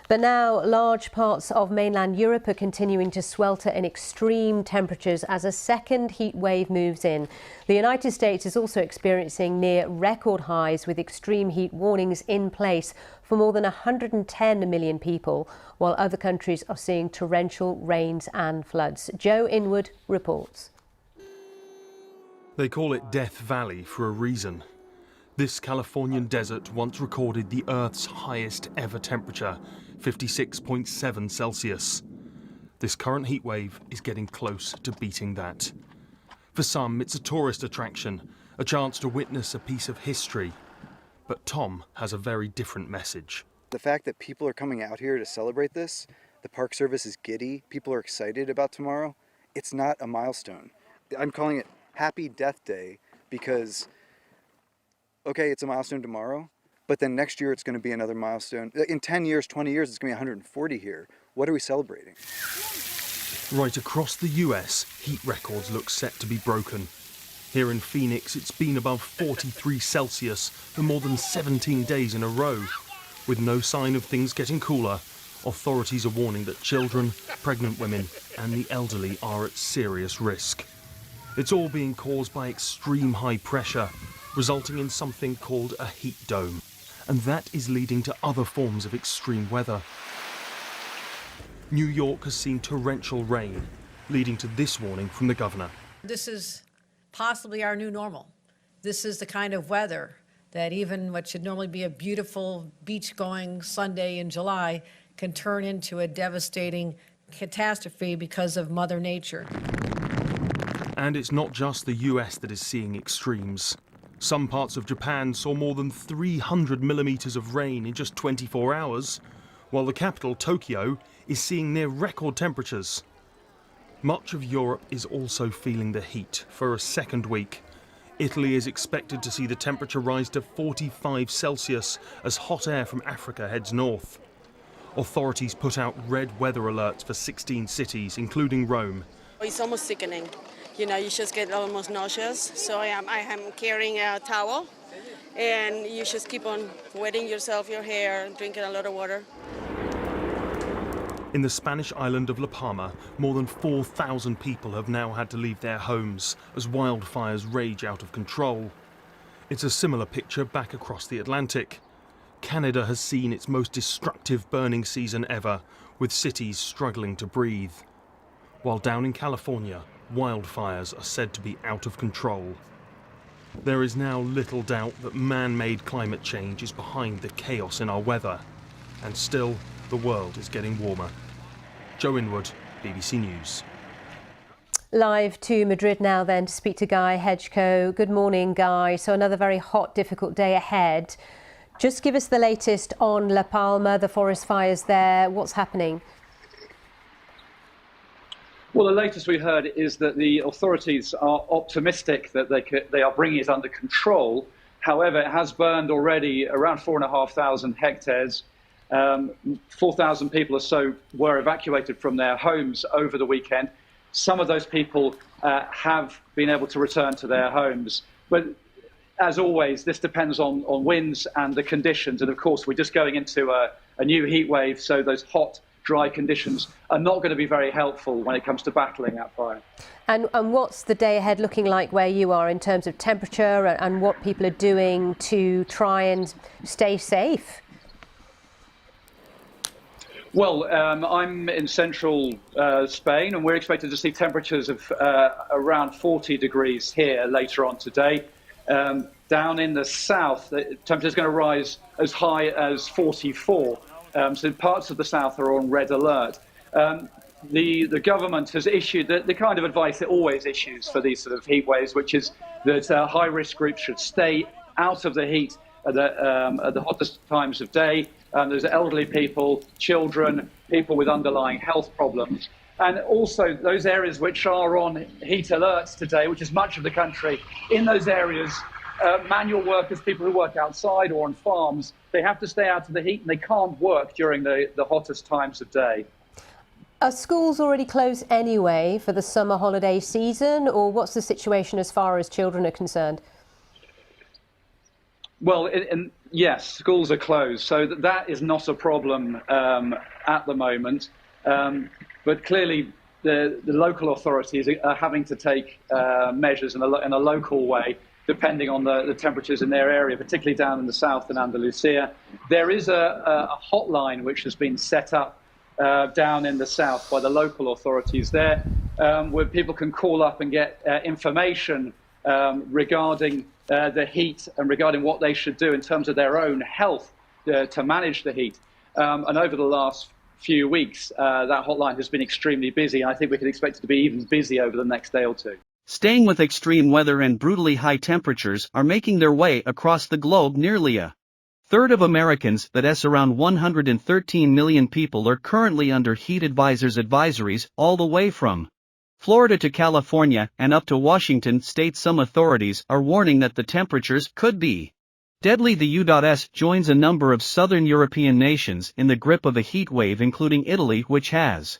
But now large parts of mainland Europe are continuing to swelter in extreme temperatures as a second heat wave moves in. The United States is also experiencing near record highs with extreme heat warnings in place for more than 110 million people, while other countries are seeing torrential rains and floods. Joe Inwood reports. They call it Death Valley for a reason. This Californian desert once recorded the Earth's highest ever temperature, 56.7 Celsius. This current heat wave is getting close to beating that. For some, it's a tourist attraction, a chance to witness a piece of history. But Tom has a very different message. The fact that people are coming out here to celebrate this, the Park Service is giddy, people are excited about tomorrow. It's not a milestone. I'm calling it Happy Death Day because, okay, it's a milestone tomorrow, but then next year it's going to be another milestone. In 10 years, 20 years, it's going to be 140 here. What are we celebrating? Right across the US, heat records look set to be broken. Here in Phoenix, it's been above 43 Celsius for more than 17 days in a row. With no sign of things getting cooler, authorities are warning that children, pregnant women and the elderly are at serious risk. It's all being caused by extreme high pressure, resulting in something called a heat dome. And that is leading to other forms of extreme weather. New York has seen torrential rain, leading to this warning from the governor. This is possibly our new normal. This is the kind of weather that even what should normally be a beautiful beach-going Sunday in July can turn into a devastating catastrophe because of Mother Nature. And it's not just the US that is seeing extremes. Some parts of Japan saw more than 300 millimetres of rain in just 24 hours, while the capital, Tokyo, is seeing near record temperatures. Much of Europe is also feeling the heat for a second week. Italy is expected to see the temperature rise to 45 Celsius as hot air from Africa heads north. Authorities put out red weather alerts for 16 cities, including Rome. It's almost sickening. You know, you just get almost nauseous. So I am carrying a towel, and you just keep on wetting yourself, your hair, drinking a lot of water. In the Spanish island of La Palma, more than 4,000 people have now had to leave their homes as wildfires rage out of control. It's a similar picture back across the Atlantic. Canada has seen its most destructive burning season ever, with cities struggling to breathe. While down in California, wildfires are said to be out of control. There is now little doubt that man-made climate change is behind the chaos in our weather. And still, the world is getting warmer. Joe Inwood, BBC News. Live to Madrid now then to speak to Guy Hedgecoe. Good morning, Guy. So another very hot, difficult day ahead. Just give us the latest on La Palma, the forest fires there. What's happening? Well, the latest we heard is that the authorities are optimistic that they are bringing it under control. However, it has burned already around 4,500 hectares. 4,000 people or so were evacuated from their homes over the weekend. Some of those people have been able to return to their homes. But as always, this depends on winds and the conditions. And of course, we're just going into a new heat wave, so those hot, dry conditions are not going to be very helpful when it comes to battling that fire. And what's the day ahead looking like where you are in terms of temperature and what people are doing to try and stay safe? Well, I'm in central Spain, and we're expected to see temperatures of around 40 degrees here later on today. Down in the south, the temperature is going to rise as high as 44. So parts of the south are on red alert. The government has issued the kind of advice it always issues for these sort of heat waves, which is that high-risk groups should stay out of the heat at the hottest times of day. There's elderly people, children, people with underlying health problems. And also those areas which are on heat alerts today, which is much of the country, in those areas, manual workers, people who work outside or on farms, they have to stay out of the heat and they can't work during the hottest times of day. Are schools already closed anyway for the summer holiday season, or what's the situation as far as children are concerned? Well, in Yes, schools are closed, so that is not a problem at the moment. But clearly, the local authorities are having to take measures in a local way, depending on the temperatures in their area, particularly down in the south in Andalusia. There is a hotline which has been set up down in the south by the local authorities there, where people can call up and get information regarding the heat and regarding what they should do in terms of their own health to manage the heat. And over the last few weeks, that hotline has been extremely busy, and I think we can expect it to be even busy over the next day or two. Staying with extreme weather and brutally high temperatures are making their way across the globe. Nearly a third of Americans, that's around 113 million people, are currently under heat advisories all the way from Florida to California and up to Washington state. Some authorities are warning that the temperatures could be deadly. The U.S. joins a number of southern European nations in the grip of a heat wave, including Italy, which has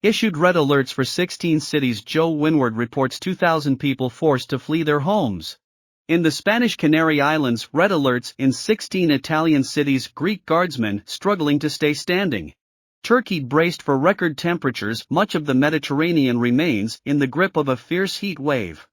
issued red alerts for 16 cities. Joe Windward reports 2,000 people forced to flee their homes. In the Spanish Canary Islands, red alerts in 16 Italian cities. Greek guardsmen struggling to stay standing. Turkey braced for record temperatures. Much of the Mediterranean remains in the grip of a fierce heat wave.